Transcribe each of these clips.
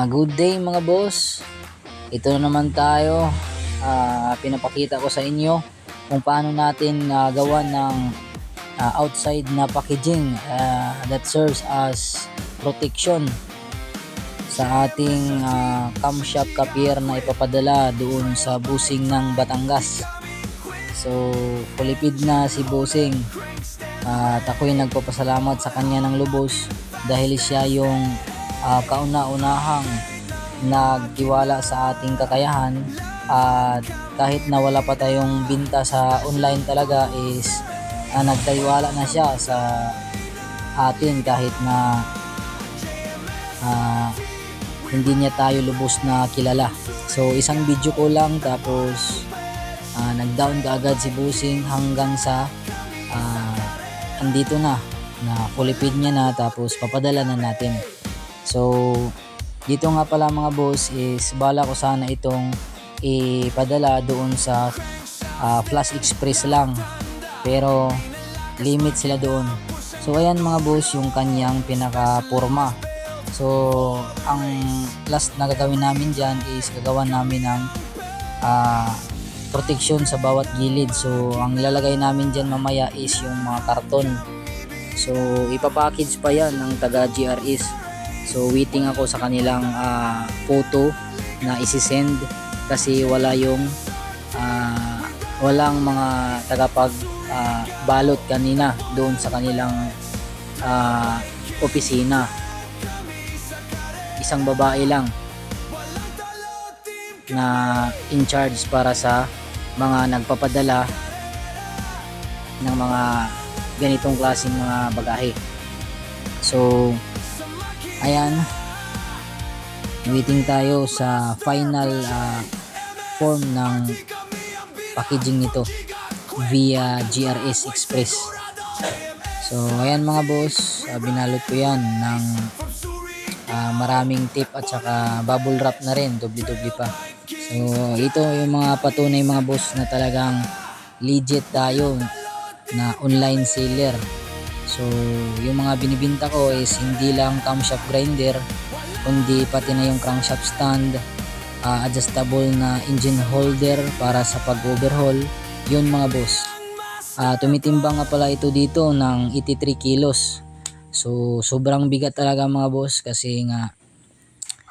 Good day mga boss. Ito na naman tayo. Pinapakita ko sa inyo kung paano natin gawa ng outside na packaging that serves as protection sa ating camshaft copier na ipapadala doon sa busing ng Batangas. So, kulipid na si Busing. At ako'y nagpapasalamat sa kanya ng lubos dahil siya yung kauna-unahang nagtiwala sa ating kakayahan, at kahit na wala pa tayong binta sa online talaga is nagtiwala na siya sa atin kahit na hindi niya tayo lubos na kilala. So isang video ko lang tapos nag-down kaagad si Busing hanggang sa andito na kulipid niya na, tapos papadala na natin. So dito nga pala mga boss is bala ko sana itong ipadala doon sa Flash Express lang, pero limit sila doon. So ayan mga boss yung kanyang pinaka-porma. So ang last na gagawin namin dyan is gagawa namin ng protection sa bawat gilid. So ang ilalagay namin dyan mamaya is yung mga karton. So ipapackage pa yan ng taga GRS. So waiting ako sa kanilang photo na isi-send kasi walang mga tagapag balot kanina doon sa kanilang opisina. Isang babae lang na in charge para sa mga nagpapadala ng mga ganitong klaseng mga bagahe. So ayan, waiting tayo sa final form ng packaging nito via GRS Express. So ayan mga boss, binalot ko yan ng maraming tape at saka bubble wrap na rin, doble-doble pa. So ito yung mga patunay mga boss na talagang legit tayo na online seller. So yung mga binibinta ko is hindi lang camshaft grinder, kundi pati na yung crankshaft stand, adjustable na engine holder para sa pag-overhaul. Yun mga boss. Tumitimbang nga pala ito dito ng 83 kilos. So sobrang bigat talaga mga boss kasi nga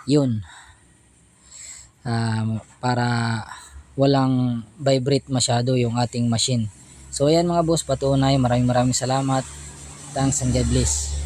yun, para walang vibrate masyado yung ating machine. So ayan mga boss, patunay, maraming salamat. Thanks and God bless.